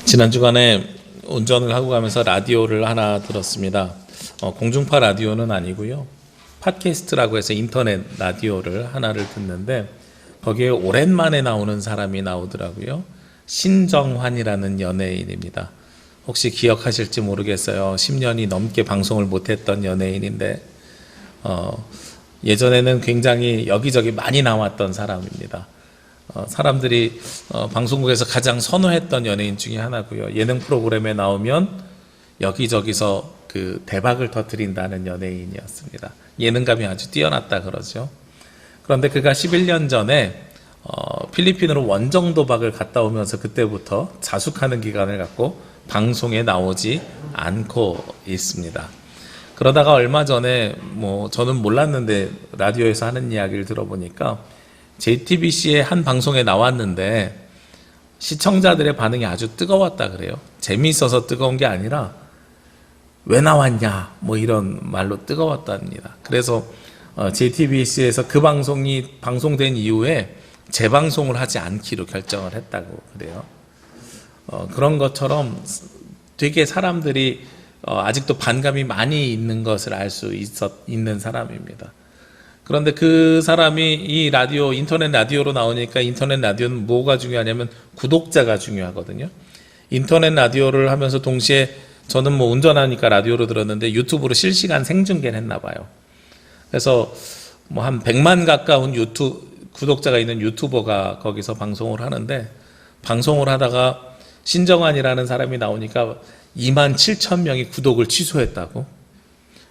지난 주간에 운전을 하고 가면서 라디오를 하나 들었습니다. 공중파 라디오는 아니고요. 팟캐스트라고 해서 인터넷 라디오를 하나를 듣는데 거기에 오랜만에 나오는 사람이 나오더라고요. 신정환이라는 연예인입니다. 혹시 기억하실지 모르겠어요. 10년이 넘게 방송을 못했던 연예인인데 예전에는 굉장히 여기저기 많이 나왔던 사람입니다. 사람들이 방송국에서 가장 선호했던 연예인 중에 하나고요. 예능 프로그램에 나오면 여기저기서 그 대박을 터뜨린다는 연예인이었습니다. 예능감이 아주 뛰어났다 그러죠. 그런데 그가 11년 전에 필리핀으로 원정 도박을 갔다 오면서 그때부터 자숙하는 기간을 갖고 방송에 나오지 않고 있습니다. 그러다가 얼마 전에 저는 몰랐는데 라디오에서 하는 이야기를 들어보니까 JTBC의 한 방송에 나왔는데 시청자들의 반응이 아주 뜨거웠다 그래요. 재미있어서 뜨거운 게 아니라 왜 나왔냐 이런 말로 뜨거웠답니다. 그래서 JTBC에서 그 방송이 방송된 이후에 재방송을 하지 않기로 결정을 했다고 그래요. 그런 것처럼 되게 사람들이 아직도 반감이 많이 있는 것을 알 수 있는 사람입니다. 그런데 그 사람이 이 라디오, 인터넷 라디오로 나오니까 인터넷 라디오는 뭐가 중요하냐면 구독자가 중요하거든요. 인터넷 라디오를 하면서 동시에 저는 운전하니까 라디오로 들었는데 유튜브로 실시간 생중계를 했나 봐요. 그래서 한 100만 가까운 구독자가 있는 유튜버가 거기서 방송을 하는데 방송을 하다가 신정환이라는 사람이 나오니까 2만 7천 명이 구독을 취소했다고.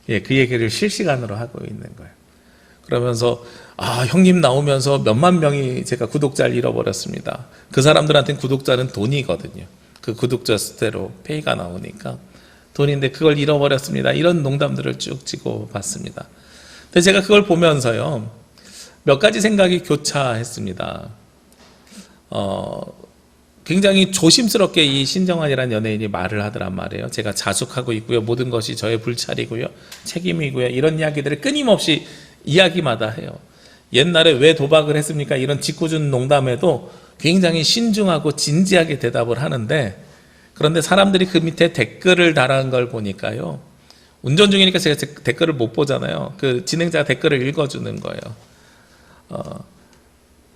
그 얘기를 실시간으로 하고 있는 거예요. 그러면서 형님 나오면서 몇만 명이 제가 구독자를 잃어버렸습니다. 그 사람들한테는 구독자는 돈이거든요. 그 구독자 수대로 페이가 나오니까 돈인데 그걸 잃어버렸습니다. 이런 농담들을 쭉 찍어봤습니다. 근데 제가 그걸 보면서요 몇 가지 생각이 교차했습니다. 굉장히 조심스럽게 이 신정환이라는 연예인이 말을 하더란 말이에요. 제가 자숙하고 있고요. 모든 것이 저의 불찰이고요. 책임이고요. 이런 이야기들을 끊임없이 이야기마다 해요. 옛날에 왜 도박을 했습니까? 이런 짓궂은 농담에도 굉장히 신중하고 진지하게 대답을 하는데 그런데 사람들이 그 밑에 댓글을 달한 걸 보니까요. 운전 중이니까 제가 댓글을 못 보잖아요. 그 진행자가 댓글을 읽어주는 거예요.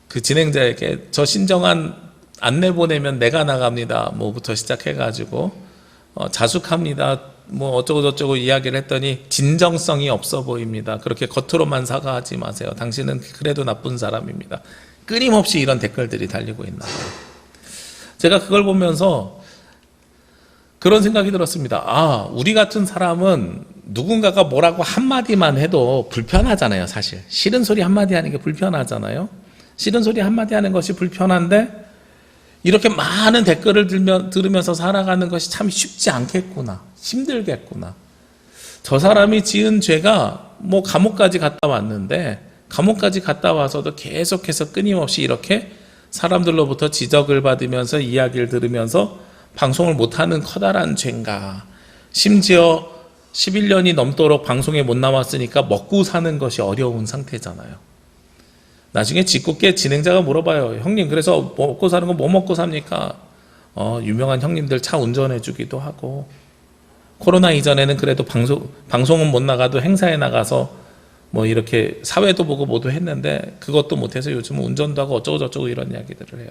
그 진행자에게 저 신정환 안내 보내면 내가 나갑니다. 부터 시작해가지고 자숙합니다. 어쩌고 저쩌고 이야기를 했더니 진정성이 없어 보입니다. 그렇게 겉으로만 사과하지 마세요. 당신은 그래도 나쁜 사람입니다. 끊임없이 이런 댓글들이 달리고 있나 봐요. 제가 그걸 보면서 그런 생각이 들었습니다. 우리 같은 사람은 누군가가 뭐라고 한마디만 해도 불편하잖아요. 사실 싫은 소리 한마디 하는 게 불편하잖아요. 싫은 소리 한마디 하는 것이 불편한데 이렇게 많은 댓글을 들으면서 살아가는 것이 참 쉽지 않겠구나. 힘들겠구나. 저 사람이 지은 죄가 감옥까지 갔다 왔는데 감옥까지 갔다 와서도 계속해서 끊임없이 이렇게 사람들로부터 지적을 받으면서 이야기를 들으면서 방송을 못하는 커다란 죄인가. 심지어 11년이 넘도록 방송에 못 나왔으니까 먹고 사는 것이 어려운 상태잖아요. 나중에 짓궂게 진행자가 물어봐요. 형님 그래서 먹고 사는 거 뭐 먹고 삽니까? 유명한 형님들 차 운전해 주기도 하고 코로나 이전에는 그래도 방송은 못 나가도 행사에 나가서 이렇게 사회도 보고 뭐도 했는데 그것도 못해서 요즘은 운전도 하고 어쩌고 저쩌고 이런 이야기들을 해요.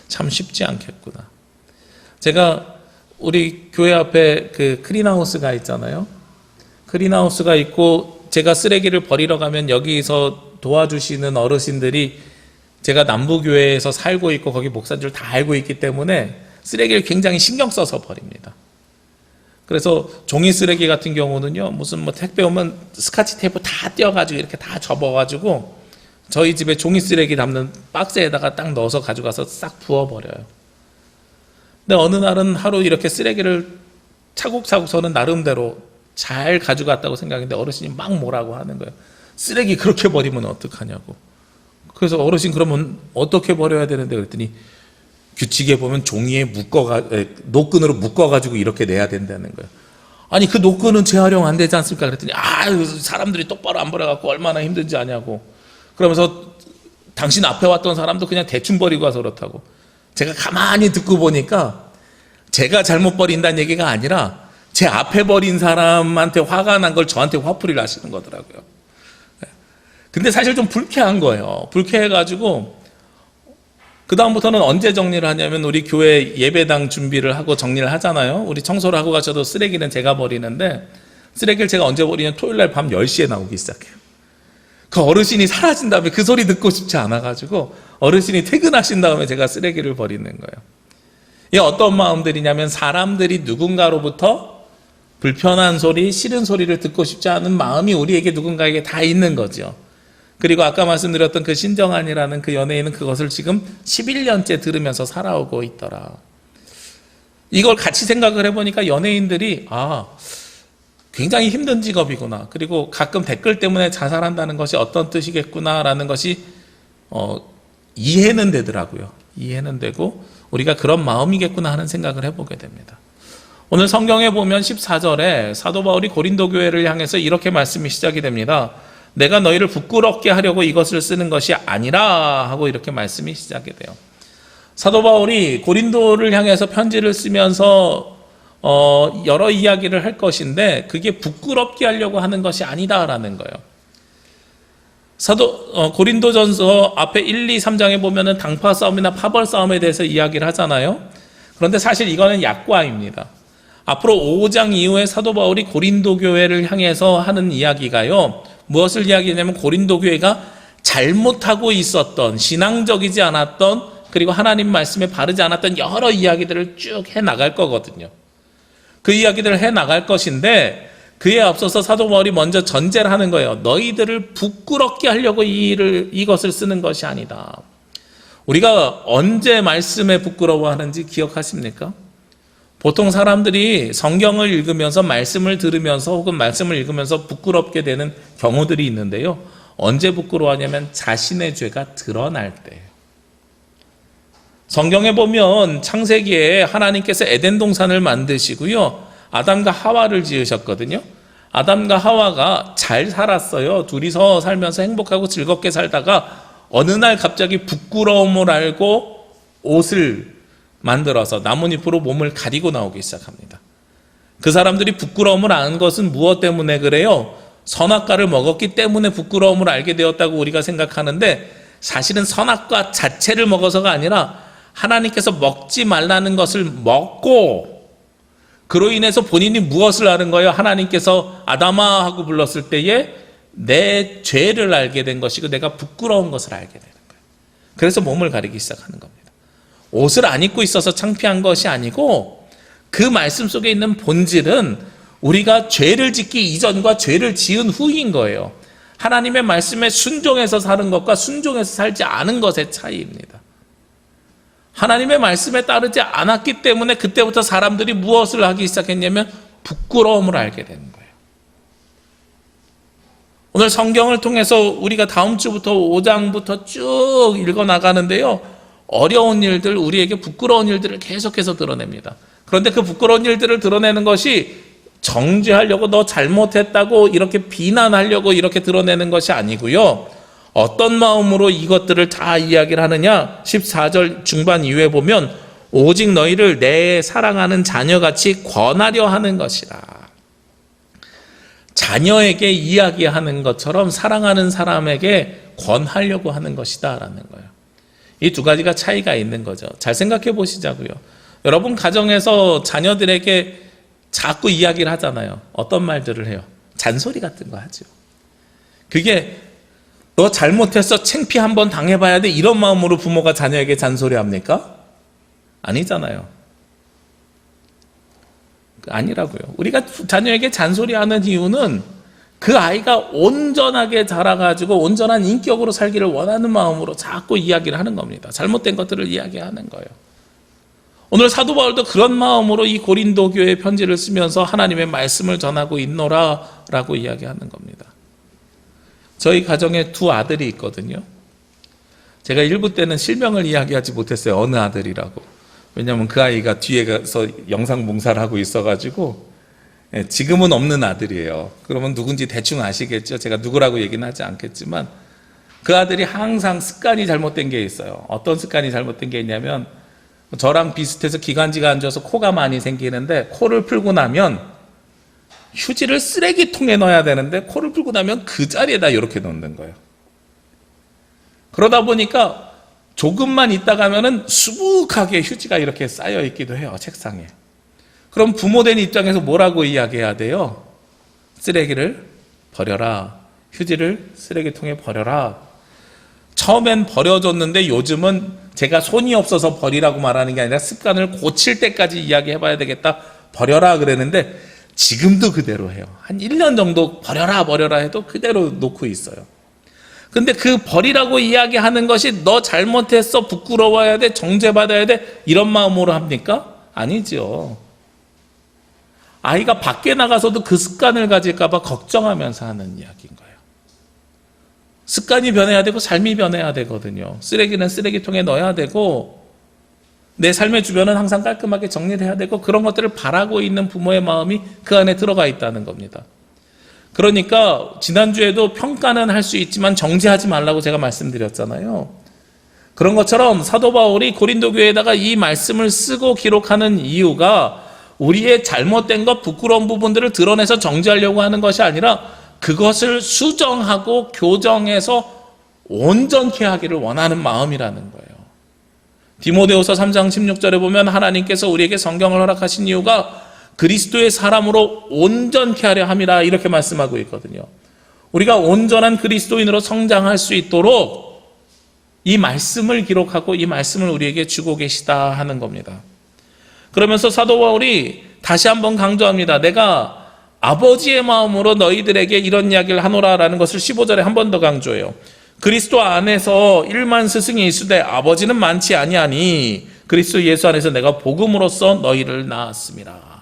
참 쉽지 않겠구나. 제가 우리 교회 앞에 그 클린하우스가 있잖아요. 클린하우스가 있고 제가 쓰레기를 버리러 가면 여기서 도와주시는 어르신들이 제가 남부교회에서 살고 있고 거기 목사들 다 알고 있기 때문에 쓰레기를 굉장히 신경 써서 버립니다. 그래서 종이 쓰레기 같은 경우는요 무슨 택배 오면 스카치 테이프 다 떼어가지고 이렇게 다 접어가지고 저희 집에 종이 쓰레기 담는 박스에다가 딱 넣어서 가져가서 싹 부어버려요. 근데 어느 날은 하루 이렇게 쓰레기를 차곡차곡 저는 나름대로 잘 가져갔다고 생각했는데 어르신이 막 뭐라고 하는 거예요. 쓰레기 그렇게 버리면 어떡하냐고. 그래서 어르신 그러면 어떻게 버려야 되는데 그랬더니 규칙에 보면 종이에 노끈으로 묶어가지고 이렇게 내야 된다는 거예요. 아니 그 노끈은 재활용 안 되지 않습니까? 그랬더니 사람들이 똑바로 안 버려갖고 얼마나 힘든지 아냐고. 그러면서 당신 앞에 왔던 사람도 그냥 대충 버리고 와서 그렇다고. 제가 가만히 듣고 보니까 제가 잘못 버린다는 얘기가 아니라 제 앞에 버린 사람한테 화가 난 걸 저한테 화풀이를 하시는 거더라고요. 근데 사실 좀 불쾌한 거예요. 불쾌해가지고 그 다음부터는 언제 정리를 하냐면 우리 교회 예배당 준비를 하고 정리를 하잖아요. 우리 청소를 하고 가셔도 쓰레기는 제가 버리는데 쓰레기를 제가 언제 버리냐면 토요일날 밤 10시에 나오기 시작해요. 그 어르신이 사라진 다음에 그 소리 듣고 싶지 않아가지고 어르신이 퇴근하신 다음에 제가 쓰레기를 버리는 거예요. 이게 어떤 마음들이냐면 사람들이 누군가로부터 불편한 소리, 싫은 소리를 듣고 싶지 않은 마음이 우리에게 누군가에게 다 있는 거죠. 그리고 아까 말씀드렸던 그 신정한이라는 그 연예인은 그것을 지금 11년째 들으면서 살아오고 있더라. 이걸 같이 생각을 해보니까 연예인들이 굉장히 힘든 직업이구나. 그리고 가끔 댓글 때문에 자살한다는 것이 어떤 뜻이겠구나라는 것이 이해는 되더라고요. 이해는 되고 우리가 그런 마음이겠구나 하는 생각을 해보게 됩니다. 오늘 성경에 보면 14절에 사도 바울이 고린도 교회를 향해서 이렇게 말씀이 시작이 됩니다. 내가 너희를 부끄럽게 하려고 이것을 쓰는 것이 아니라 하고 이렇게 말씀이 시작이 돼요. 사도 바울이 고린도를 향해서 편지를 쓰면서 여러 이야기를 할 것인데 그게 부끄럽게 하려고 하는 것이 아니다라는 거예요. 고린도전서 앞에 1, 2, 3장에 보면은 당파 싸움이나 파벌 싸움에 대해서 이야기를 하잖아요. 그런데 사실 이거는 약과입니다. 앞으로 5장 이후에 사도 바울이 고린도 교회를 향해서 하는 이야기가요. 무엇을 이야기하냐면 고린도 교회가 잘못하고 있었던 신앙적이지 않았던 그리고 하나님 말씀에 바르지 않았던 여러 이야기들을 쭉 해나갈 거거든요. 그 이야기들을 해나갈 것인데 그에 앞서서 사도 바울이 먼저 전제를 하는 거예요. 너희들을 부끄럽게 하려고 이것을 쓰는 것이 아니다. 우리가 언제 말씀에 부끄러워하는지 기억하십니까? 보통 사람들이 성경을 읽으면서 말씀을 들으면서 혹은 말씀을 읽으면서 부끄럽게 되는 경우들이 있는데요. 언제 부끄러워하냐면 자신의 죄가 드러날 때예요. 성경에 보면 창세기에 하나님께서 에덴 동산을 만드시고요. 아담과 하와를 지으셨거든요. 아담과 하와가 잘 살았어요. 둘이서 살면서 행복하고 즐겁게 살다가 어느 날 갑자기 부끄러움을 알고 옷을 만들어서 나뭇잎으로 몸을 가리고 나오기 시작합니다. 그 사람들이 부끄러움을 아는 것은 무엇 때문에 그래요? 선악과를 먹었기 때문에 부끄러움을 알게 되었다고 우리가 생각하는데 사실은 선악과 자체를 먹어서가 아니라 하나님께서 먹지 말라는 것을 먹고 그로 인해서 본인이 무엇을 아는 거예요? 하나님께서 아담아 하고 불렀을 때에 내 죄를 알게 된 것이고 내가 부끄러운 것을 알게 되는 거예요. 그래서 몸을 가리기 시작하는 겁니다. 옷을 안 입고 있어서 창피한 것이 아니고 그 말씀 속에 있는 본질은 우리가 죄를 짓기 이전과 죄를 지은 후인 거예요. 하나님의 말씀에 순종해서 사는 것과 순종해서 살지 않은 것의 차이입니다. 하나님의 말씀에 따르지 않았기 때문에 그때부터 사람들이 무엇을 하기 시작했냐면 부끄러움을 알게 되는 거예요. 오늘 성경을 통해서 우리가 다음 주부터 5장부터 쭉 읽어나가는데요. 어려운 일들, 우리에게 부끄러운 일들을 계속해서 드러냅니다. 그런데 그 부끄러운 일들을 드러내는 것이 정죄하려고 너 잘못했다고 이렇게 비난하려고 이렇게 드러내는 것이 아니고요. 어떤 마음으로 이것들을 다 이야기를 하느냐? 14절 중반 이후에 보면 오직 너희를 내 사랑하는 자녀같이 권하려 하는 것이라. 자녀에게 이야기하는 것처럼 사랑하는 사람에게 권하려고 하는 것이다 라는 거예요. 이 두 가지가 차이가 있는 거죠. 잘 생각해 보시자고요. 여러분 가정에서 자녀들에게 자꾸 이야기를 하잖아요. 어떤 말들을 해요? 잔소리 같은 거 하죠. 그게 너 잘못했어 창피 한번 당해봐야 돼 이런 마음으로 부모가 자녀에게 잔소리합니까? 아니잖아요. 아니라고요. 우리가 자녀에게 잔소리하는 이유는 그 아이가 온전하게 자라가지고 온전한 인격으로 살기를 원하는 마음으로 자꾸 이야기를 하는 겁니다. 잘못된 것들을 이야기하는 거예요. 오늘 사도 바울도 그런 마음으로 이 고린도 교회에 편지를 쓰면서 하나님의 말씀을 전하고 있노라 라고 이야기하는 겁니다. 저희 가정에 두 아들이 있거든요. 제가 일부 때는 실명을 이야기하지 못했어요. 어느 아들이라고. 왜냐하면 그 아이가 뒤에 가서 영상 봉사를 하고 있어가지고 지금은 없는 아들이에요. 그러면 누군지 대충 아시겠죠. 제가 누구라고 얘기는 하지 않겠지만 그 아들이 항상 습관이 잘못된 게 있어요. 어떤 습관이 잘못된 게 있냐면 저랑 비슷해서 기관지가 안 좋아서 코가 많이 생기는데, 코를 풀고 나면 휴지를 쓰레기통에 넣어야 되는데 코를 풀고 나면 그 자리에다 이렇게 넣는 거예요. 그러다 보니까 조금만 있다 가면은 수북하게 휴지가 이렇게 쌓여 있기도 해요, 책상에. 그럼 부모된 입장에서 뭐라고 이야기해야 돼요? 쓰레기를 버려라. 휴지를 쓰레기통에 버려라. 처음엔 버려줬는데 요즘은 제가 손이 없어서 버리라고 말하는 게 아니라 습관을 고칠 때까지 이야기해봐야 되겠다. 버려라 그랬는데 지금도 그대로 해요. 한 1년 정도 버려라 버려라 해도 그대로 놓고 있어요. 근데 그 버리라고 이야기하는 것이 너 잘못했어, 부끄러워야 돼, 정죄받아야 돼, 이런 마음으로 합니까? 아니죠. 아이가 밖에 나가서도 그 습관을 가질까 봐 걱정하면서 하는 이야기인 거예요. 습관이 변해야 되고 삶이 변해야 되거든요. 쓰레기는 쓰레기통에 넣어야 되고 내 삶의 주변은 항상 깔끔하게 정리를 해야 되고, 그런 것들을 바라고 있는 부모의 마음이 그 안에 들어가 있다는 겁니다. 그러니까 지난주에도 평가는 할 수 있지만 정죄하지 말라고 제가 말씀드렸잖아요. 그런 것처럼 사도 바울이 고린도 교회에다가 이 말씀을 쓰고 기록하는 이유가 우리의 잘못된 것, 부끄러운 부분들을 드러내서 정죄하려고 하는 것이 아니라 그것을 수정하고 교정해서 온전케 하기를 원하는 마음이라는 거예요. 디모데후서 3장 16절에 보면 하나님께서 우리에게 성경을 허락하신 이유가 그리스도의 사람으로 온전케 하려 함이라, 이렇게 말씀하고 있거든요. 우리가 온전한 그리스도인으로 성장할 수 있도록 이 말씀을 기록하고 이 말씀을 우리에게 주고 계시다 하는 겁니다. 그러면서 사도 바울이 다시 한번 강조합니다. 내가 아버지의 마음으로 너희들에게 이런 이야기를 하노라라는 것을 15절에 한 번 더 강조해요. 그리스도 안에서 1만 스승이 있으되 아버지는 많지 아니하니 그리스도 예수 안에서 내가 복음으로써 너희를 낳았습니다.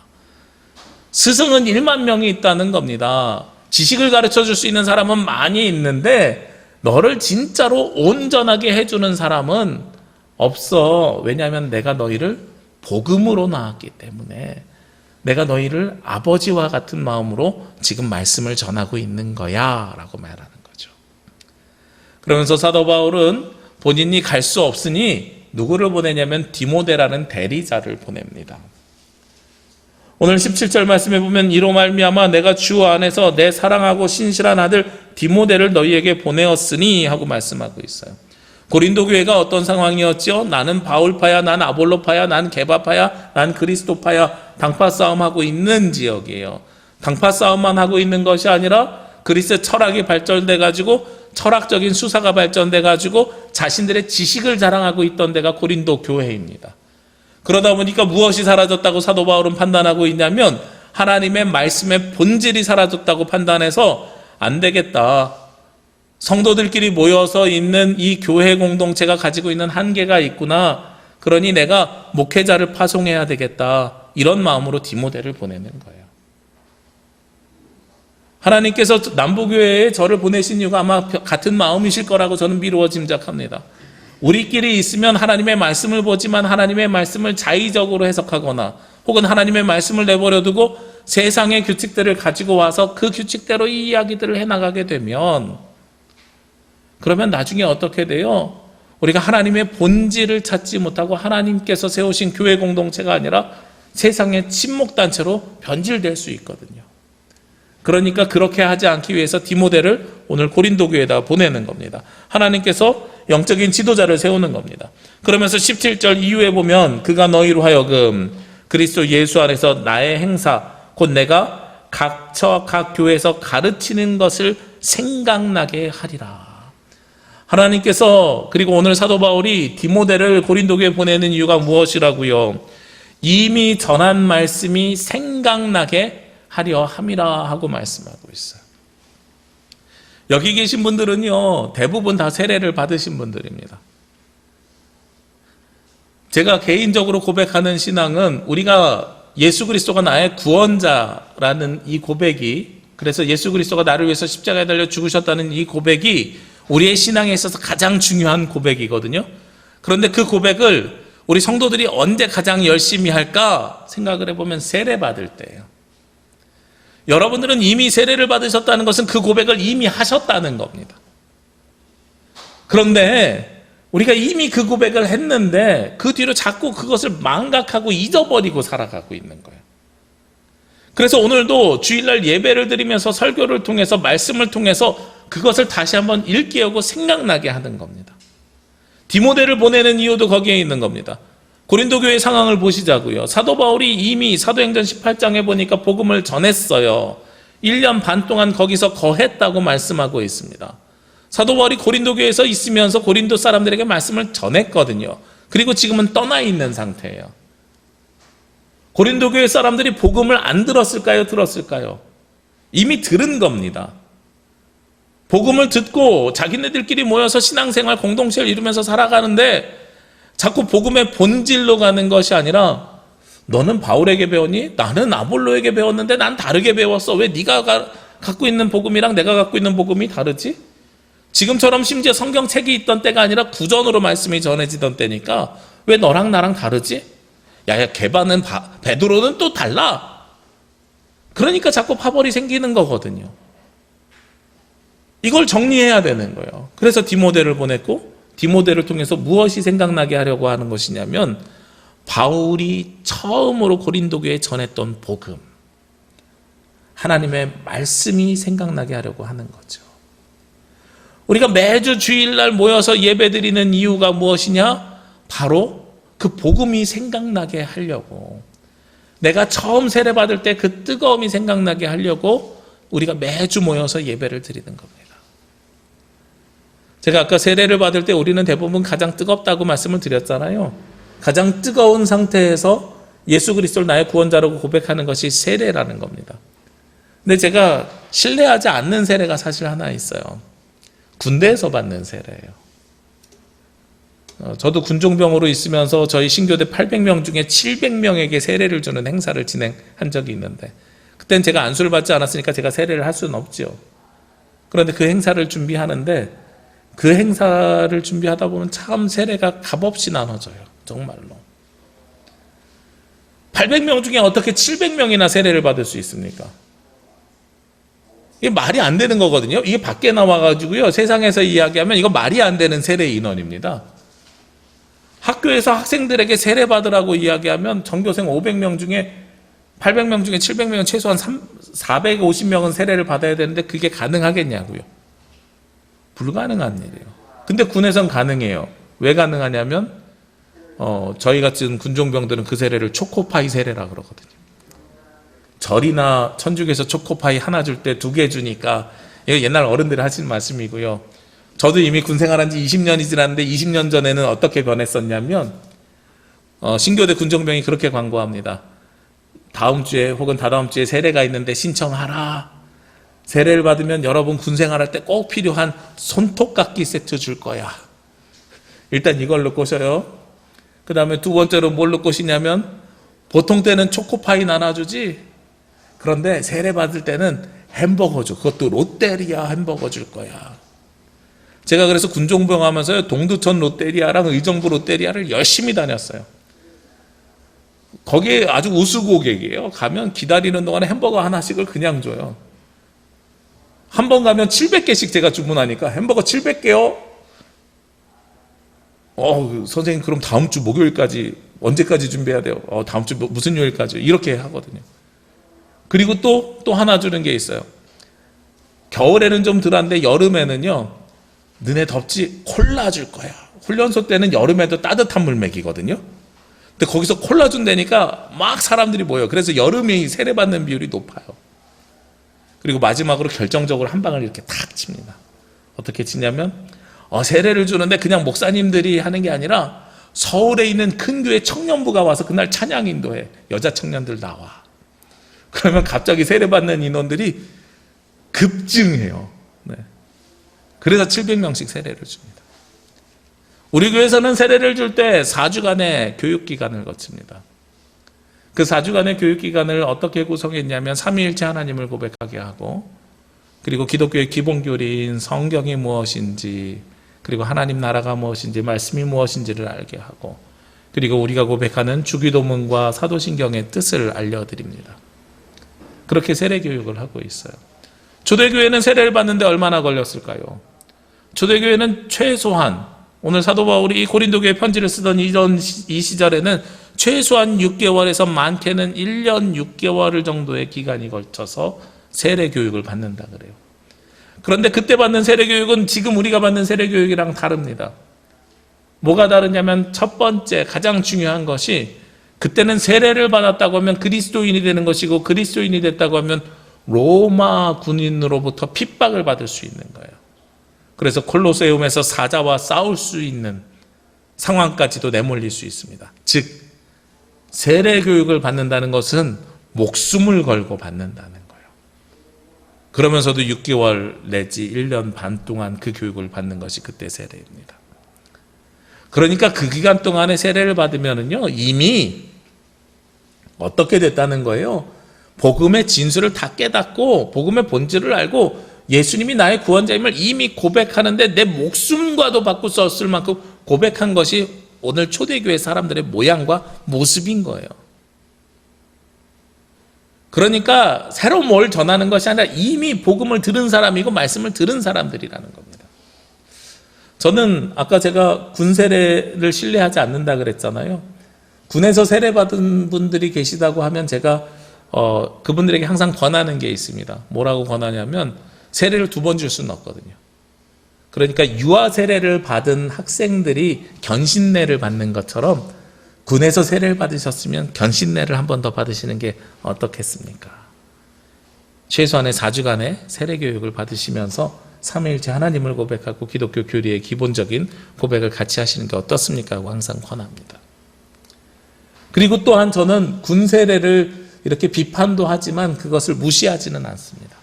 스승은 1만 명이 있다는 겁니다. 지식을 가르쳐 줄 수 있는 사람은 많이 있는데 너를 진짜로 온전하게 해주는 사람은 없어. 왜냐하면 내가 너희를 복음으로 낳았기 때문에 내가 너희를 아버지와 같은 마음으로 지금 말씀을 전하고 있는 거야 라고 말하는 거죠. 그러면서 사도 바울은 본인이 갈 수 없으니 누구를 보내냐면 디모데라는 대리자를 보냅니다. 오늘 17절 말씀에 보면 이로 말미암아 내가 주 안에서 내 사랑하고 신실한 아들 디모데를 너희에게 보내었으니 하고 말씀하고 있어요. 고린도 교회가 어떤 상황이었죠? 나는 바울파야, 난 아볼로파야, 난 게바파야, 난 그리스도파야, 당파 싸움하고 있는 지역이에요. 당파 싸움만 하고 있는 것이 아니라 그리스의 철학이 발전돼가지고 철학적인 수사가 발전돼가지고 자신들의 지식을 자랑하고 있던 데가 고린도 교회입니다. 그러다 보니까 무엇이 사라졌다고 사도 바울은 판단하고 있냐면 하나님의 말씀의 본질이 사라졌다고 판단해서 안 되겠다. 성도들끼리 모여서 있는 이 교회 공동체가 가지고 있는 한계가 있구나. 그러니 내가 목회자를 파송해야 되겠다. 이런 마음으로 디모데를 보내는 거예요. 하나님께서 남부교회에 저를 보내신 이유가 아마 같은 마음이실 거라고 저는 미루어 짐작합니다. 우리끼리 있으면 하나님의 말씀을 보지만 하나님의 말씀을 자의적으로 해석하거나 혹은 하나님의 말씀을 내버려 두고 세상의 규칙들을 가지고 와서 그 규칙대로 이 이야기들을 해나가게 되면 그러면 나중에 어떻게 돼요? 우리가 하나님의 본질을 찾지 못하고 하나님께서 세우신 교회 공동체가 아니라 세상의 친목단체로 변질될 수 있거든요. 그러니까 그렇게 하지 않기 위해서 디모데를 오늘 고린도 교회에다 보내는 겁니다. 하나님께서 영적인 지도자를 세우는 겁니다. 그러면서 17절 이후에 보면 그가 너희로 하여금 그리스도 예수 안에서 나의 행사 곧 내가 각 교회에서 가르치는 것을 생각나게 하리라. 하나님께서 그리고 오늘 사도 바울이 디모데를 고린도 교회에 보내는 이유가 무엇이라고요? 이미 전한 말씀이 생각나게 하려 함이라 하고 말씀하고 있어요. 여기 계신 분들은요, 대부분 다 세례를 받으신 분들입니다. 제가 개인적으로 고백하는 신앙은 우리가 예수 그리스도가 나의 구원자라는 이 고백이, 그래서 예수 그리스도가 나를 위해서 십자가에 달려 죽으셨다는 이 고백이 우리의 신앙에 있어서 가장 중요한 고백이거든요. 그런데 그 고백을 우리 성도들이 언제 가장 열심히 할까 생각을 해보면 세례 받을 때예요. 여러분들은 이미 세례를 받으셨다는 것은 그 고백을 이미 하셨다는 겁니다. 그런데 우리가 이미 그 고백을 했는데 그 뒤로 자꾸 그것을 망각하고 잊어버리고 살아가고 있는 거예요. 그래서 오늘도 주일날 예배를 드리면서 설교를 통해서 말씀을 통해서 그것을 다시 한번 일깨우고 생각나게 하는 겁니다. 디모데를 보내는 이유도 거기에 있는 겁니다. 고린도 교회 상황을 보시자고요. 사도 바울이 이미 사도행전 18장에 보니까 복음을 전했어요. 1년 반 동안 거기서 거했다고 말씀하고 있습니다. 사도 바울이 고린도 교회에서 있으면서 고린도 사람들에게 말씀을 전했거든요. 그리고 지금은 떠나 있는 상태예요. 고린도 교회 사람들이 복음을 안 들었을까요? 들었을까요? 이미 들은 겁니다. 복음을 듣고 자기네들끼리 모여서 신앙생활 공동체를 이루면서 살아가는데 자꾸 복음의 본질로 가는 것이 아니라 너는 바울에게 배웠니? 나는 아볼로에게 배웠는데 난 다르게 배웠어. 왜 네가 갖고 있는 복음이랑 내가 갖고 있는 복음이 다르지? 지금처럼 심지어 성경책이 있던 때가 아니라 구전으로 말씀이 전해지던 때니까 왜 너랑 나랑 다르지? 야야 게바는 베드로는 또 달라. 그러니까 자꾸 파벌이 생기는 거거든요. 이걸 정리해야 되는 거예요. 그래서 디모데를 보냈고 디모데를 통해서 무엇이 생각나게 하려고 하는 것이냐면 바울이 처음으로 고린도 교회에 전했던 복음, 하나님의 말씀이 생각나게 하려고 하는 거죠. 우리가 매주 주일날 모여서 예배드리는 이유가 무엇이냐? 바로 그 복음이 생각나게 하려고, 내가 처음 세례받을 때 그 뜨거움이 생각나게 하려고 우리가 매주 모여서 예배를 드리는 겁니다. 제가 아까 세례를 받을 때 우리는 대부분 가장 뜨겁다고 말씀을 드렸잖아요. 가장 뜨거운 상태에서 예수 그리스도를 나의 구원자라고 고백하는 것이 세례라는 겁니다. 근데 제가 신뢰하지 않는 세례가 사실 하나 있어요. 군대에서 받는 세례예요. 저도 군종병으로 있으면서 저희 신교대 800명 중에 700명에게 세례를 주는 행사를 진행한 적이 있는데 그땐 제가 안수를 받지 않았으니까 제가 세례를 할 수는 없죠. 그런데 그 행사를 준비하는데 그 행사를 준비하다 보면 참 세례가 값없이 나눠져요. 정말로. 800명 중에 어떻게 700명이나 세례를 받을 수 있습니까? 이게 말이 안 되는 거거든요. 이게 밖에 나와가지고요. 세상에서 이야기하면 이거 말이 안 되는 세례 인원입니다. 학교에서 학생들에게 세례 받으라고 이야기하면 전교생 500명 중에 800명 중에 700명은 최소한 450명은 세례를 받아야 되는데 그게 가능하겠냐고요. 불가능한 일이에요. 근데 군에선 가능해요. 왜 가능하냐면 저희 같은 군종병들은 그 세례를 초코파이 세례라 그러거든요. 절이나 천주교에서 초코파이 하나 줄 때 2개 주니까, 이거 옛날 어른들이 하신 말씀이고요. 저도 이미 군 생활한 지 20년이 지났는데 20년 전에는 어떻게 변했었냐면 신교대 군종병이 그렇게 광고합니다. 다음 주에 혹은 다다음 주에 세례가 있는데 신청하라. 세례를 받으면 여러분 군 생활할 때 꼭 필요한 손톱깎이 세트 줄 거야. 일단 이걸로 꼬셔요. 그 다음에 두 번째로 뭘로 꼬시냐면 보통 때는 초코파이 나눠주지, 그런데 세례 받을 때는 햄버거 줘. 그것도 롯데리아 햄버거 줄 거야. 제가 그래서 군종병 하면서 동두천 롯데리아랑 의정부 롯데리아를 열심히 다녔어요. 거기에 아주 우수 고객이에요. 가면 기다리는 동안에 햄버거 하나씩을 그냥 줘요. 한 번 가면 700개씩 제가 주문하니까 햄버거 700개요? 선생님 그럼 다음 주 목요일까지 언제까지 준비해야 돼요? 다음 주 무슨 요일까지? 이렇게 하거든요. 그리고 또 하나 주는 게 있어요. 겨울에는 좀 덜한데 여름에는요, 너네 덥지? 콜라 줄 거야. 훈련소 때는 여름에도 따뜻한 물 먹이거든요. 근데 거기서 콜라 준다니까 막 사람들이 모여요. 그래서 여름에 세례받는 비율이 높아요. 그리고 마지막으로 결정적으로 한 방을 이렇게 탁 칩니다. 어떻게 치냐면 세례를 주는데 그냥 목사님들이 하는 게 아니라 서울에 있는 큰 교회 청년부가 와서 그날 찬양 인도해. 여자 청년들 나와. 그러면 갑자기 세례받는 인원들이 급증해요. 네. 그래서 700명씩 세례를 줍니다. 우리 교회에서는 세례를 줄 때 4주간의 교육기간을 거칩니다. 그 4주간의 교육기간을 어떻게 구성했냐면 삼위일체 하나님을 고백하게 하고, 그리고 기독교의 기본교리인 성경이 무엇인지, 그리고 하나님 나라가 무엇인지, 말씀이 무엇인지를 알게 하고, 그리고 우리가 고백하는 주기도문과 사도신경의 뜻을 알려드립니다. 그렇게 세례교육을 하고 있어요. 초대교회는 세례를 받는데 얼마나 걸렸을까요? 초대교회는 최소한 오늘 사도 바울이 고린도 교회 편지를 쓰던 이 시절에는 최소한 6개월에서 많게는 1년 6개월 정도의 기간이 걸쳐서 세례 교육을 받는다 그래요. 그런데 그때 받는 세례 교육은 지금 우리가 받는 세례 교육이랑 다릅니다. 뭐가 다르냐면 첫 번째 가장 중요한 것이, 그때는 세례를 받았다고 하면 그리스도인이 되는 것이고, 그리스도인이 됐다고 하면 로마 군인으로부터 핍박을 받을 수 있는 거예요. 그래서 콜로세움에서 사자와 싸울 수 있는 상황까지도 내몰릴 수 있습니다. 즉 세례 교육을 받는다는 것은 목숨을 걸고 받는다는 거예요. 그러면서도 6개월 내지 1년 반 동안 그 교육을 받는 것이 그때 세례입니다. 그러니까 그 기간 동안에 세례를 받으면은요, 이미 어떻게 됐다는 거예요? 복음의 진수를 다 깨닫고 복음의 본질을 알고 예수님이 나의 구원자임을 이미 고백하는데 내 목숨과도 받고 썼을 만큼 고백한 것이 오늘 초대교회 사람들의 모양과 모습인 거예요. 그러니까 새로 뭘 전하는 것이 아니라 이미 복음을 들은 사람이고 말씀을 들은 사람들이라는 겁니다. 저는 아까 제가 군 세례를 신뢰하지 않는다 그랬잖아요. 군에서 세례받은 분들이 계시다고 하면 제가 그분들에게 항상 권하는 게 있습니다. 뭐라고 권하냐면 세례를 2번 줄 수는 없거든요. 그러니까 유아 세례를 받은 학생들이 견신례를 받는 것처럼 군에서 세례를 받으셨으면 견신례를 한 번 더 받으시는 게 어떻겠습니까? 최소한의 4주간의 세례 교육을 받으시면서 삼위일체 하나님을 고백하고 기독교 교리의 기본적인 고백을 같이 하시는 게 어떻습니까? 하고 항상 권합니다. 그리고 또한 저는 군 세례를 이렇게 비판도 하지만 그것을 무시하지는 않습니다.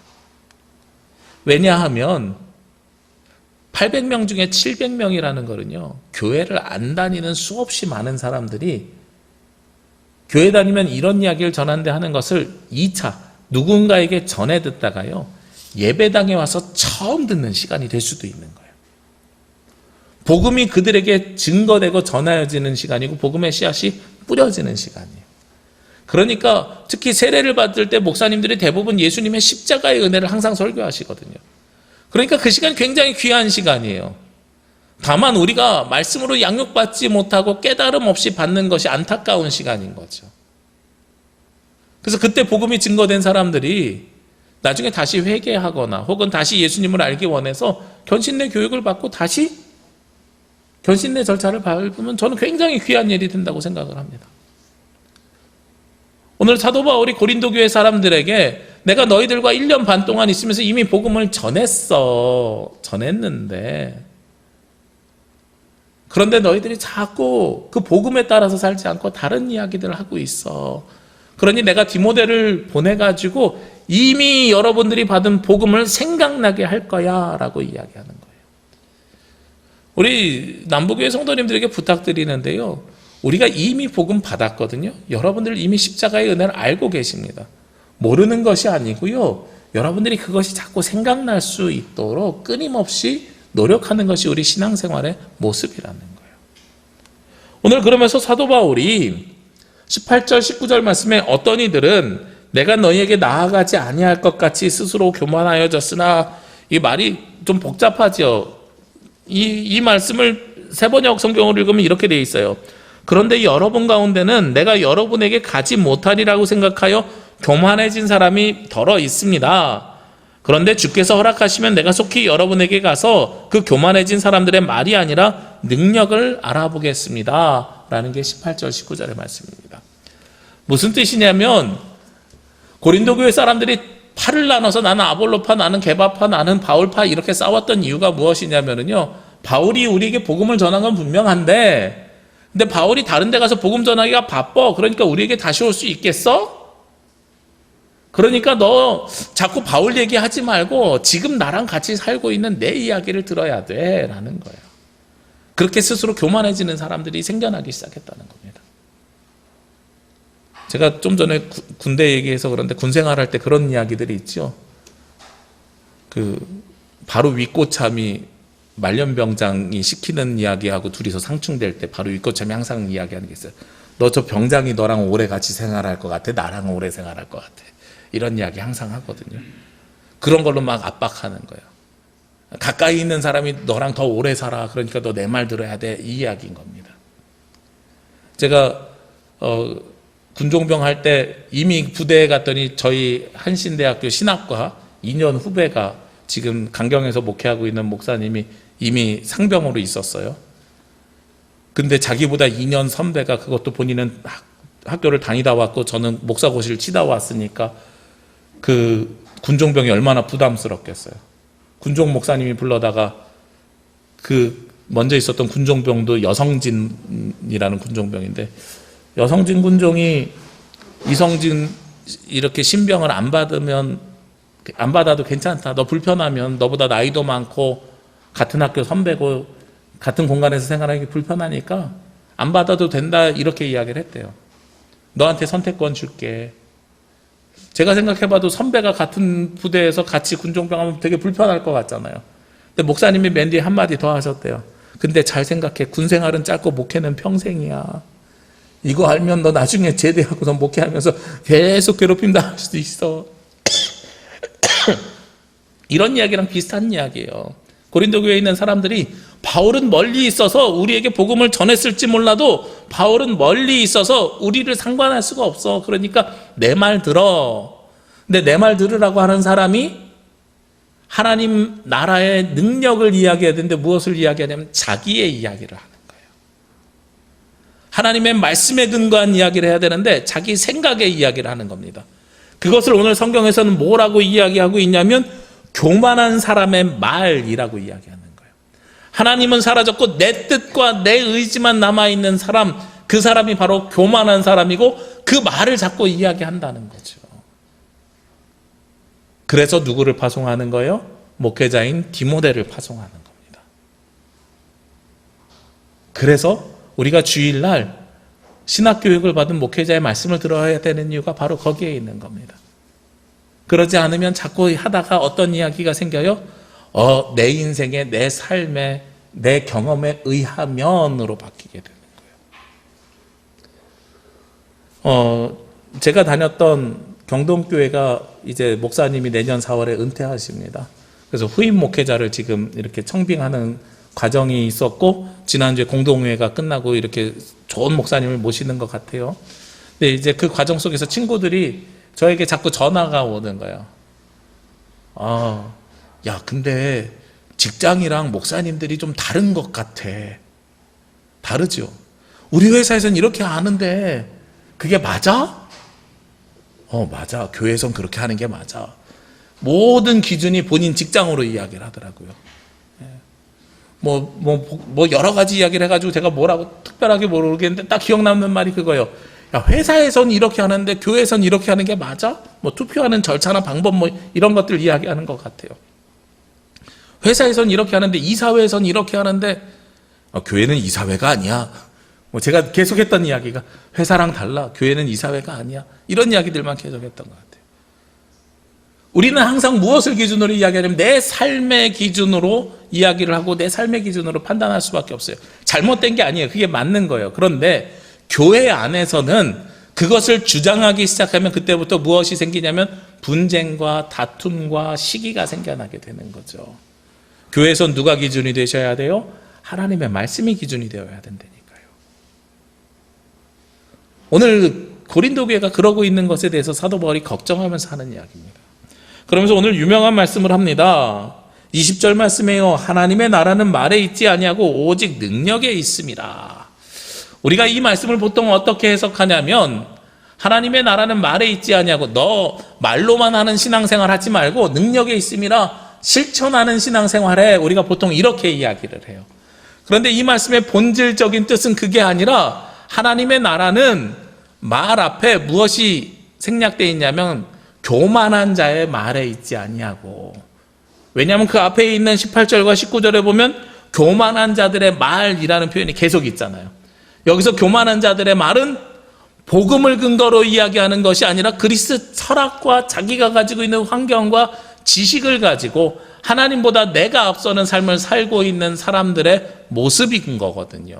왜냐하면 800명 중에 700명이라는 거는요, 교회를 안 다니는 수없이 많은 사람들이 교회 다니면 이런 이야기를 전한대 하는 것을 2차 누군가에게 전해 듣다가요, 예배당에 와서 처음 듣는 시간이 될 수도 있는 거예요. 복음이 그들에게 증거되고 전해지는 시간이고 복음의 씨앗이 뿌려지는 시간이에요. 그러니까 특히 세례를 받을 때 목사님들이 대부분 예수님의 십자가의 은혜를 항상 설교하시거든요. 그러니까 그 시간이 굉장히 귀한 시간이에요. 다만 우리가 말씀으로 양육받지 못하고 깨달음 없이 받는 것이 안타까운 시간인 거죠. 그래서 그때 복음이 증거된 사람들이 나중에 다시 회개하거나 혹은 다시 예수님을 알기 원해서 견신례 교육을 받고 다시 견신례 절차를 밟으면 저는 굉장히 귀한 일이 된다고 생각을 합니다. 오늘 사도 바울이 고린도 교회 사람들에게 내가 너희들과 1년 반 동안 있으면서 이미 복음을 전했는데 그런데 너희들이 자꾸 그 복음에 따라서 살지 않고 다른 이야기들을 하고 있어. 그러니 내가 디모데를 보내가지고 이미 여러분들이 받은 복음을 생각나게 할 거야 라고 이야기하는 거예요. 우리 남부교회 성도님들에게 부탁드리는데요, 우리가 이미 복음 받았거든요. 여러분들 이미 십자가의 은혜를 알고 계십니다. 모르는 것이 아니고요, 여러분들이 그것이 자꾸 생각날 수 있도록 끊임없이 노력하는 것이 우리 신앙생활의 모습이라는 거예요. 오늘 그러면서 사도 바울이 18절 19절 말씀에 어떤 이들은 내가 너희에게 나아가지 아니할 것 같이 스스로 교만하여졌으나, 이 말이 좀 복잡하죠. 이 말씀을 세번역 성경으로 읽으면 이렇게 되어 있어요. 그런데 여러분 가운데는 내가 여러분에게 가지 못하리라고 생각하여 교만해진 사람이 더러 있습니다. 그런데 주께서 허락하시면 내가 속히 여러분에게 가서 그 교만해진 사람들의 말이 아니라 능력을 알아보겠습니다. 라는 게 18절 19절의 말씀입니다. 무슨 뜻이냐면 고린도 교회 사람들이 파를 나눠서 나는 아볼로파, 나는 게바파, 나는 바울파 이렇게 싸웠던 이유가 무엇이냐면요, 바울이 우리에게 복음을 전한 건 분명한데 근데 바울이 다른 데 가서 복음 전하기가 바빠. 그러니까 우리에게 다시 올 수 있겠어? 그러니까 너 자꾸 바울 얘기하지 말고 지금 나랑 같이 살고 있는 내 이야기를 들어야 돼 라는 거예요. 그렇게 스스로 교만해지는 사람들이 생겨나기 시작했다는 겁니다. 제가 좀 전에 군대 얘기해서 그런데 군 생활할 때 그런 이야기들이 있죠. 바로 윗고참이 말년병장이 시키는 이야기하고 둘이서 상충될 때 바로 윗고참이 항상 이야기하는 게 있어요. 너 저 병장이 너랑 오래 같이 생활할 것 같아? 나랑 오래 생활할 것 같아? 이런 이야기 항상 하거든요. 그런 걸로 막 압박하는 거예요. 가까이 있는 사람이 너랑 더 오래 살아. 그러니까 너 내 말 들어야 돼. 이 이야기인 겁니다. 제가 군종병 할 때 이미 부대에 갔더니 저희 한신대학교 신학과 2년 후배가 지금 강경에서 목회하고 있는 목사님이 이미 상병으로 있었어요. 근데 자기보다 2년 선배가, 그것도 본인은 학교를 다니다 왔고 저는 목사고시를 치다 왔으니까 그 군종병이 얼마나 부담스럽겠어요. 군종 목사님이 불러다가 그 먼저 있었던 군종병도 여성진이라는 군종병인데, 여성진 군종이 이성진 이렇게 신병을 안 받아도 괜찮다. 너 불편하면, 너보다 나이도 많고 같은 학교 선배고 같은 공간에서 생활하기 불편하니까 안 받아도 된다. 이렇게 이야기를 했대요. 너한테 선택권 줄게. 제가 생각해봐도 선배가 같은 부대에서 같이 군종병하면 되게 불편할 것 같잖아요. 근데 목사님이 맨 뒤에 한마디 더 하셨대요. 근데 잘 생각해. 군생활은 짧고 목회는 평생이야. 이거 알면 너 나중에 제대하고서 목회하면서 계속 괴롭힘 당할 수도 있어. 이런 이야기랑 비슷한 이야기예요. 고린도 교회에 있는 사람들이 바울은 멀리 있어서 우리에게 복음을 전했을지 몰라도 바울은 멀리 있어서 우리를 상관할 수가 없어. 그러니까 내 말 들어. 근데 내 말 들으라고 하는 사람이 하나님 나라의 능력을 이야기해야 되는데 무엇을 이야기하냐면 자기의 이야기를 하는 거예요. 하나님의 말씀에 근거한 이야기를 해야 되는데 자기 생각의 이야기를 하는 겁니다. 그것을 오늘 성경에서는 뭐라고 이야기하고 있냐면 교만한 사람의 말이라고 이야기하는 거예요. 하나님은 사라졌고 내 뜻과 내 의지만 남아있는 사람, 그 사람이 바로 교만한 사람이고 그 말을 자꾸 이야기한다는 거죠. 그래서 누구를 파송하는 거예요? 목회자인 디모데를 파송하는 겁니다. 그래서 우리가 주일날 신학교육을 받은 목회자의 말씀을 들어야 되는 이유가 바로 거기에 있는 겁니다. 그러지 않으면 자꾸 하다가 어떤 이야기가 생겨요? 내 인생에, 내 삶에, 내 경험에 의하면으로 바뀌게 되는 거예요. 제가 다녔던 경동교회가 이제 목사님이 내년 4월에 은퇴하십니다. 그래서 후임 목회자를 지금 이렇게 청빙하는 과정이 있었고, 지난주에 공동회가 끝나고 이렇게 좋은 목사님을 모시는 것 같아요. 근데 이제 그 과정 속에서 친구들이 저에게 자꾸 전화가 오는 거예요. 야, 근데 직장이랑 목사님들이 좀 다른 것 같아. 다르죠? 우리 회사에서는 이렇게 하는데 그게 맞아? 맞아. 교회에선 그렇게 하는 게 맞아. 모든 기준이 본인 직장으로 이야기를 하더라고요. 여러 가지 이야기를 해가지고 제가 뭐라고 특별하게 모르겠는데 딱 기억 남는 말이 그거예요. 야, 회사에선 이렇게 하는데 교회에선 이렇게 하는 게 맞아? 투표하는 절차나 방법 이런 것들 이야기하는 것 같아요. 회사에선 이렇게 하는데 이사회에선 이렇게 하는데 교회는 이사회가 아니야. 제가 계속했던 이야기가 회사랑 달라. 교회는 이사회가 아니야. 이런 이야기들만 계속했던 것 같아요. 우리는 항상 무엇을 기준으로 이야기하냐면 내 삶의 기준으로 이야기를 하고 내 삶의 기준으로 판단할 수밖에 없어요. 잘못된 게 아니에요. 그게 맞는 거예요. 그런데 교회 안에서는 그것을 주장하기 시작하면 그때부터 무엇이 생기냐면 분쟁과 다툼과 시기가 생겨나게 되는 거죠. 교회에선 누가 기준이 되셔야 돼요? 하나님의 말씀이 기준이 되어야 된다니까요. 오늘 고린도 교회가 그러고 있는 것에 대해서 사도 바울이 걱정하면서 하는 이야기입니다. 그러면서 오늘 유명한 말씀을 합니다. 20절 말씀에요. 하나님의 나라는 말에 있지 아니하고 오직 능력에 있습니다. 우리가 이 말씀을 보통 어떻게 해석하냐면 하나님의 나라는 말에 있지 아니하고 너 말로만 하는 신앙생활 하지 말고 능력에 있음이라 실천하는 신앙생활에 우리가 보통 이렇게 이야기를 해요. 그런데 이 말씀의 본질적인 뜻은 그게 아니라 하나님의 나라는 말 앞에 무엇이 생략되어 있냐면 교만한 자의 말에 있지 아니하고, 왜냐하면 그 앞에 있는 18절과 19절에 보면 교만한 자들의 말이라는 표현이 계속 있잖아요. 여기서 교만한 자들의 말은 복음을 근거로 이야기하는 것이 아니라 그리스 철학과 자기가 가지고 있는 환경과 지식을 가지고 하나님보다 내가 앞서는 삶을 살고 있는 사람들의 모습인 거거든요.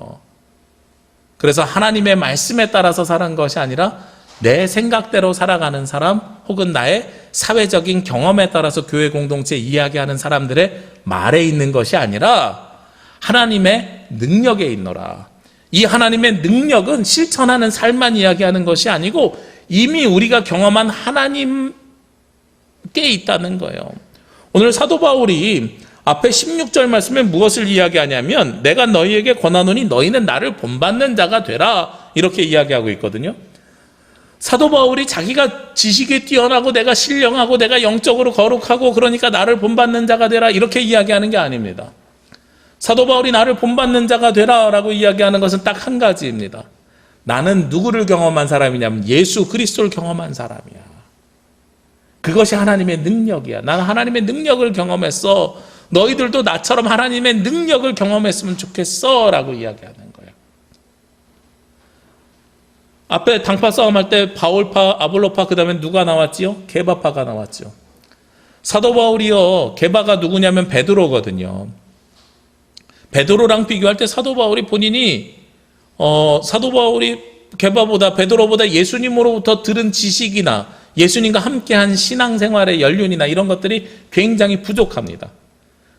그래서 하나님의 말씀에 따라서 사는 것이 아니라 내 생각대로 살아가는 사람 혹은 나의 사회적인 경험에 따라서 교회 공동체 이야기하는 사람들의 말에 있는 것이 아니라 하나님의 능력에 있노라. 이 하나님의 능력은 실천하는 삶만 이야기하는 것이 아니고 이미 우리가 경험한 하나님께 있다는 거예요. 오늘 사도 바울이 앞에 16절 말씀에 무엇을 이야기하냐면 내가 너희에게 권하노니 너희는 나를 본받는 자가 되라 이렇게 이야기하고 있거든요. 사도 바울이 자기가 지식이 뛰어나고 내가 신령하고 내가 영적으로 거룩하고 그러니까 나를 본받는 자가 되라 이렇게 이야기하는 게 아닙니다. 사도 바울이 나를 본받는 자가 되라 라고 이야기하는 것은 딱 한 가지입니다. 나는 누구를 경험한 사람이냐면 예수 그리스도를 경험한 사람이야. 그것이 하나님의 능력이야. 나는 하나님의 능력을 경험했어. 너희들도 나처럼 하나님의 능력을 경험했으면 좋겠어 라고 이야기하는 거예요. 앞에 당파 싸움할 때 바울파, 아볼로파 그 다음에 누가 나왔지요? 게바파가 나왔죠. 사도 바울이요, 게바가 누구냐면 베드로거든요. 베드로랑 비교할 때 사도 바울이 본인이 사도 바울이 게바보다 베드로보다 예수님으로부터 들은 지식이나 예수님과 함께한 신앙생활의 연륜이나 이런 것들이 굉장히 부족합니다.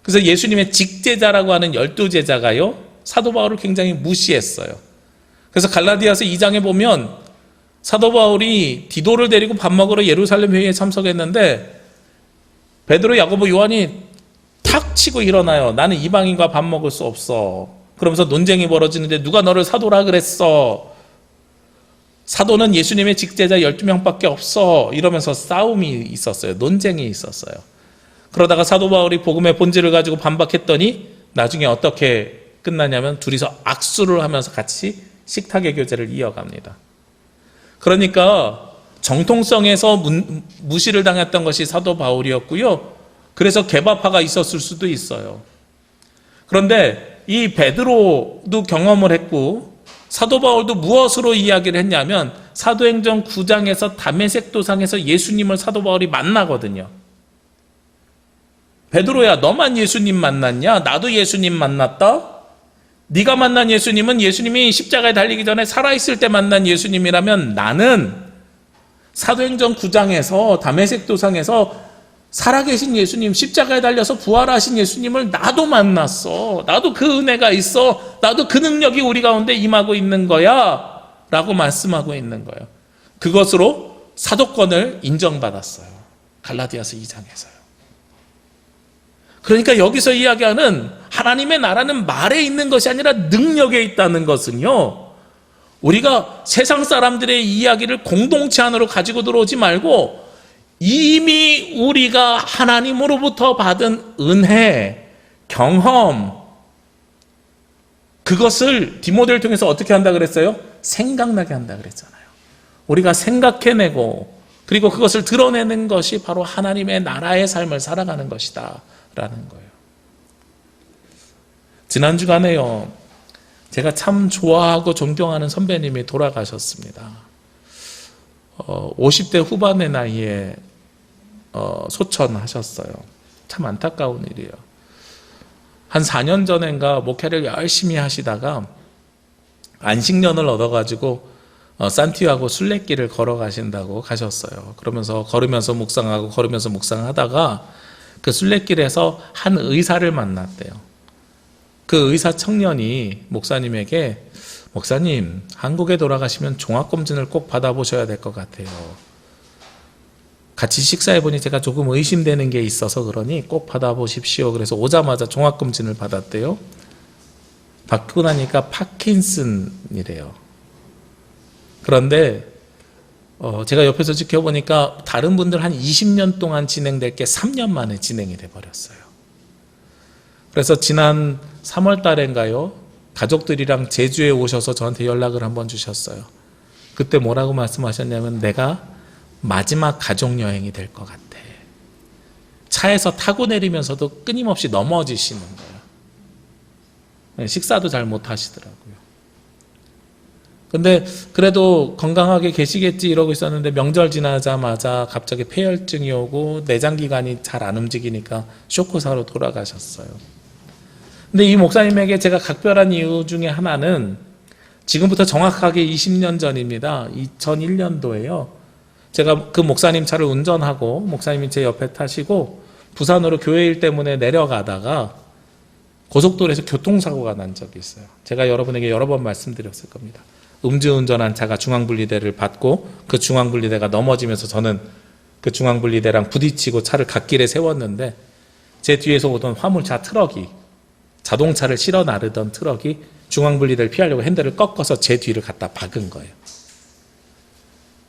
그래서 예수님의 직제자라고 하는 12제자가요 사도 바울을 굉장히 무시했어요. 그래서 갈라디아서 2장에 보면 사도 바울이 디도를 데리고 밥 먹으러 예루살렘 회의에 참석했는데 베드로, 야고보, 요한이 탁 치고 일어나요. 나는 이방인과 밥 먹을 수 없어. 그러면서 논쟁이 벌어지는데 누가 너를 사도라 그랬어? 사도는 예수님의 직제자 12명밖에 없어. 이러면서 싸움이 있었어요. 논쟁이 있었어요. 그러다가 사도 바울이 복음의 본질을 가지고 반박했더니 나중에 어떻게 끝나냐면 둘이서 악수를 하면서 같이 식탁의 교제를 이어갑니다. 그러니까 정통성에서 무시를 당했던 것이 사도 바울이었고요. 그래서 게바파가 있었을 수도 있어요. 그런데 이 베드로도 경험을 했고 사도 바울도 무엇으로 이야기를 했냐면 사도행전 9장에서 다메섹 도상에서 예수님을 사도 바울이 만나거든요. 베드로야, 너만 예수님 만났냐? 나도 예수님 만났다? 네가 만난 예수님은 예수님이 십자가에 달리기 전에 살아있을 때 만난 예수님이라면 나는 사도행전 9장에서 다메섹 도상에서 살아계신 예수님, 십자가에 달려서 부활하신 예수님을 나도 만났어. 나도 그 은혜가 있어. 나도 그 능력이 우리 가운데 임하고 있는 거야 라고 말씀하고 있는 거예요. 그것으로 사도권을 인정받았어요. 갈라디아서 2장에서요. 그러니까 여기서 이야기하는 하나님의 나라는 말에 있는 것이 아니라 능력에 있다는 것은요, 우리가 세상 사람들의 이야기를 공동체 안으로 가지고 들어오지 말고 이미 우리가 하나님으로부터 받은 은혜, 경험, 그것을 디모데를 통해서 어떻게 한다 그랬어요? 생각나게 한다 그랬잖아요. 우리가 생각해내고 그리고 그것을 드러내는 것이 바로 하나님의 나라의 삶을 살아가는 것이다 라는 거예요. 지난 주간에요, 제가 참 좋아하고 존경하는 선배님이 돌아가셨습니다. 50대 후반의 나이에 소천하셨어요. 참 안타까운 일이에요. 한 4년 전인가 목회를 열심히 하시다가 안식년을 얻어가지고 산티아고 순례길을 걸어가신다고 가셨어요. 그러면서 걸으면서 묵상하고 걸으면서 묵상하다가 그 순례길에서 한 의사를 만났대요. 그 의사 청년이 목사님에게 목사님, 한국에 돌아가시면 종합검진을 꼭 받아보셔야 될 것 같아요. 같이 식사해보니 제가 조금 의심되는 게 있어서 그러니 꼭 받아보십시오. 그래서 오자마자 종합검진을 받았대요. 받고 나니까 파킨슨이래요. 그런데 제가 옆에서 지켜보니까 다른 분들 한 20년 동안 진행될 게 3년 만에 진행이 돼버렸어요. 그래서 지난 3월 달인가요? 가족들이랑 제주에 오셔서 저한테 연락을 한번 주셨어요. 그때 뭐라고 말씀하셨냐면 내가 마지막 가족여행이 될 것 같아. 차에서 타고 내리면서도 끊임없이 넘어지시는 거예요. 식사도 잘 못하시더라고요. 근데 그래도 건강하게 계시겠지 이러고 있었는데 명절 지나자마자 갑자기 폐혈증이 오고 내장기관이 잘 안 움직이니까 쇼크사로 돌아가셨어요. 근데 이 목사님에게 제가 각별한 이유 중에 하나는 지금부터 정확하게 20년 전입니다. 2001년도에요. 제가 그 목사님 차를 운전하고 목사님이 제 옆에 타시고 부산으로 교회 일 때문에 내려가다가 고속도로에서 교통사고가 난 적이 있어요. 제가 여러분에게 여러 번 말씀드렸을 겁니다. 음주운전한 차가 중앙분리대를 받고 그 중앙분리대가 넘어지면서 저는 그 중앙분리대랑 부딪히고 차를 갓길에 세웠는데 제 뒤에서 오던 화물차 트럭이 자동차를 실어 나르던 트럭이 중앙분리대를 피하려고 핸들을 꺾어서 제 뒤를 갖다 박은 거예요.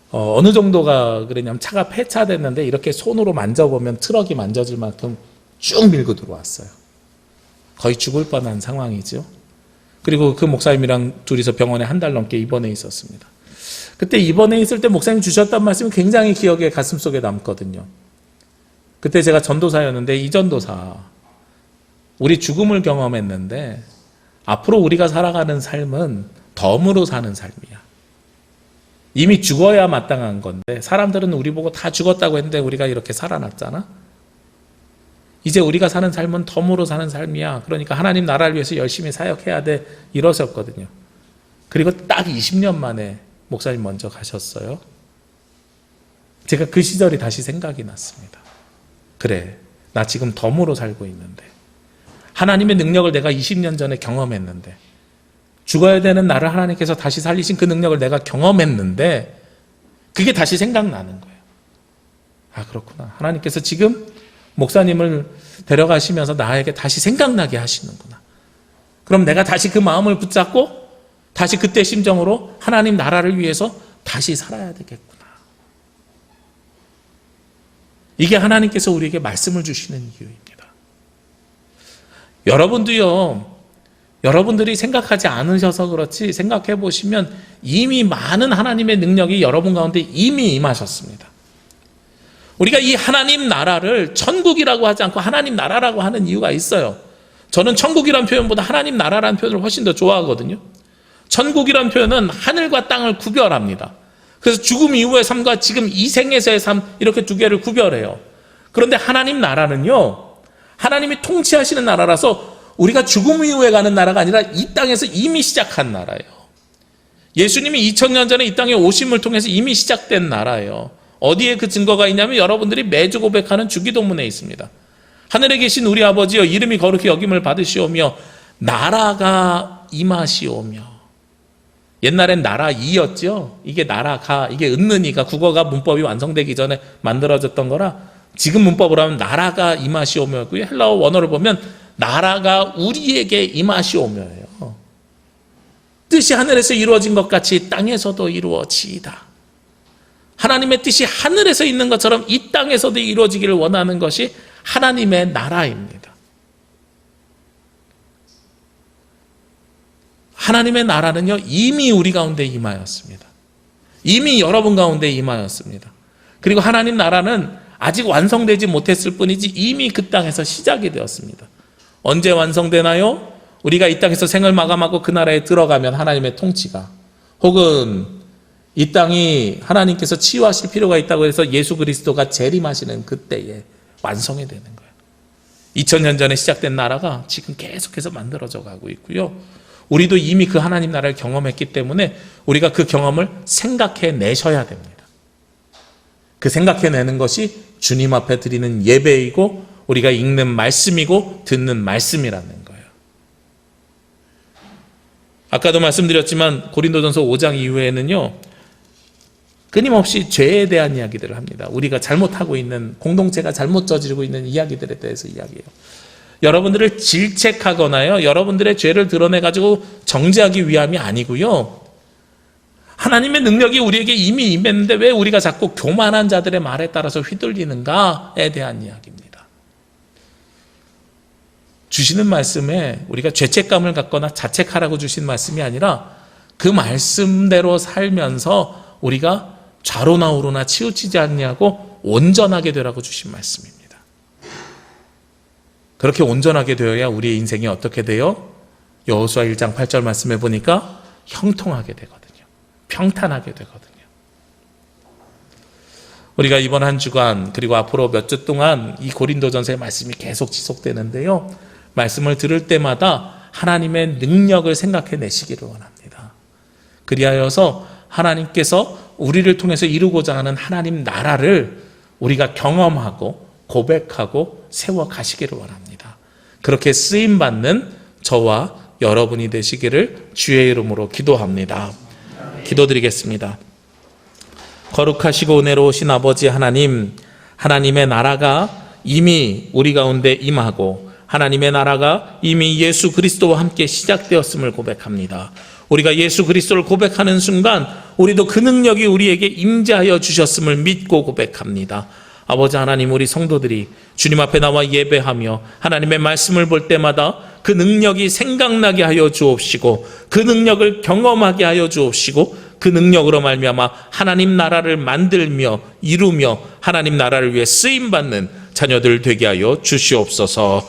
어느 정도가 그랬냐면 차가 폐차됐는데 이렇게 손으로 만져보면 트럭이 만져질 만큼 쭉 밀고 들어왔어요. 거의 죽을 뻔한 상황이죠. 그리고 그 목사님이랑 둘이서 병원에 한 달 넘게 입원해 있었습니다. 그때 입원해 있을 때 목사님이 주셨던 말씀이 굉장히 기억에 가슴속에 남거든요. 그때 제가 전도사였는데 이 전도사 우리 죽음을 경험했는데 앞으로 우리가 살아가는 삶은 덤으로 사는 삶이야. 이미 죽어야 마땅한 건데 사람들은 우리 보고 다 죽었다고 했는데 우리가 이렇게 살아났잖아. 이제 우리가 사는 삶은 덤으로 사는 삶이야. 그러니까 하나님 나라를 위해서 열심히 사역해야 돼. 이러셨거든요. 그리고 딱 20년 만에 목사님 먼저 가셨어요. 제가 그 시절이 다시 생각이 났습니다. 그래, 나 지금 덤으로 살고 있는데 하나님의 능력을 내가 20년 전에 경험했는데 죽어야 되는 나를 하나님께서 다시 살리신 그 능력을 내가 경험했는데 그게 다시 생각나는 거예요. 아, 그렇구나. 하나님께서 지금 목사님을 데려가시면서 나에게 다시 생각나게 하시는구나. 그럼 내가 다시 그 마음을 붙잡고 다시 그때 심정으로 하나님 나라를 위해서 다시 살아야 되겠구나. 이게 하나님께서 우리에게 말씀을 주시는 이유입니다. 여러분도요, 여러분들이 생각하지 않으셔서 그렇지 생각해 보시면 이미 많은 하나님의 능력이 여러분 가운데 이미 임하셨습니다. 우리가 이 하나님 나라를 천국이라고 하지 않고 하나님 나라라고 하는 이유가 있어요. 저는 천국이라는 표현보다 하나님 나라라는 표현을 훨씬 더 좋아하거든요. 천국이라는 표현은 하늘과 땅을 구별합니다. 그래서 죽음 이후의 삶과 지금 이 생에서의 삶 이렇게 두 개를 구별해요. 그런데 하나님 나라는요, 하나님이 통치하시는 나라라서 우리가 죽음 이후에 가는 나라가 아니라 이 땅에서 이미 시작한 나라예요. 예수님이 2000년 전에 이 땅에 오심을 통해서 이미 시작된 나라예요. 어디에 그 증거가 있냐면 여러분들이 매주 고백하는 주기도문에 있습니다. 하늘에 계신 우리 아버지여 이름이 거룩히 여김을 받으시오며 나라가 임하시오며. 옛날엔 나라 이였죠. 이게 나라가, 이게 은는이가 국어가 문법이 완성되기 전에 만들어졌던 거라 지금 문법으로 하면 나라가 임하시오며고요. 헬라어 원어를 보면 나라가 우리에게 임하시오며예요. 뜻이 하늘에서 이루어진 것 같이 땅에서도 이루어지이다. 하나님의 뜻이 하늘에서 있는 것처럼 이 땅에서도 이루어지기를 원하는 것이 하나님의 나라입니다. 하나님의 나라는요, 이미 우리 가운데 임하였습니다. 이미 여러분 가운데 임하였습니다. 그리고 하나님 나라는 아직 완성되지 못했을 뿐이지 이미 그 땅에서 시작이 되었습니다. 언제 완성되나요? 우리가 이 땅에서 생을 마감하고 그 나라에 들어가면 하나님의 통치가, 혹은 이 땅이 하나님께서 치유하실 필요가 있다고 해서 예수 그리스도가 재림하시는 그때에 완성이 되는 거예요. 2000년 전에 시작된 나라가 지금 계속해서 만들어져 가고 있고요. 우리도 이미 그 하나님 나라를 경험했기 때문에 우리가 그 경험을 생각해내셔야 됩니다. 그 생각해내는 것이 주님 앞에 드리는 예배이고 우리가 읽는 말씀이고 듣는 말씀이라는 거예요. 아까도 말씀드렸지만 고린도전서 5장 이후에는요, 끊임없이 죄에 대한 이야기들을 합니다. 우리가 잘못하고 있는, 공동체가 잘못 저지르고 있는 이야기들에 대해서 이야기해요. 여러분들을 질책하거나요, 여러분들의 죄를 드러내가지고 정죄하기 위함이 아니고요, 하나님의 능력이 우리에게 이미 임했는데 왜 우리가 자꾸 교만한 자들의 말에 따라서 휘둘리는가에 대한 이야기입니다. 주시는 말씀에 우리가 죄책감을 갖거나 자책하라고 주신 말씀이 아니라 그 말씀대로 살면서 우리가 좌로나 우로나 치우치지 않냐고 온전하게 되라고 주신 말씀입니다. 그렇게 온전하게 되어야 우리의 인생이 어떻게 돼요? 여호수아 1장 8절 말씀해 보니까 형통하게 되거든요. 평탄하게 되거든요. 우리가 이번 한 주간 그리고 앞으로 몇 주 동안 이 고린도전서의 말씀이 계속 지속되는데요, 말씀을 들을 때마다 하나님의 능력을 생각해 내시기를 원합니다. 그리하여서 하나님께서 우리를 통해서 이루고자 하는 하나님 나라를 우리가 경험하고 고백하고 세워 가시기를 원합니다. 그렇게 쓰임받는 저와 여러분이 되시기를 주의 이름으로 기도합니다. 기도드리겠습니다. 거룩하시고 은혜로우신 아버지 하나님, 하나님의 나라가 이미 우리 가운데 임하고 하나님의 나라가 이미 예수 그리스도와 함께 시작되었음을 고백합니다. 우리가 예수 그리스도를 고백하는 순간 우리도 그 능력이 우리에게 임재하여 주셨음을 믿고 고백합니다. 아버지 하나님, 우리 성도들이 주님 앞에 나와 예배하며 하나님의 말씀을 볼 때마다 그 능력이 생각나게 하여 주옵시고 그 능력을 경험하게 하여 주옵시고 그 능력으로 말미암아 하나님 나라를 만들며 이루며 하나님 나라를 위해 쓰임받는 자녀들 되게 하여 주시옵소서.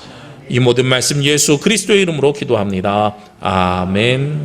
이 모든 말씀 예수 그리스도의 이름으로 기도합니다. 아멘.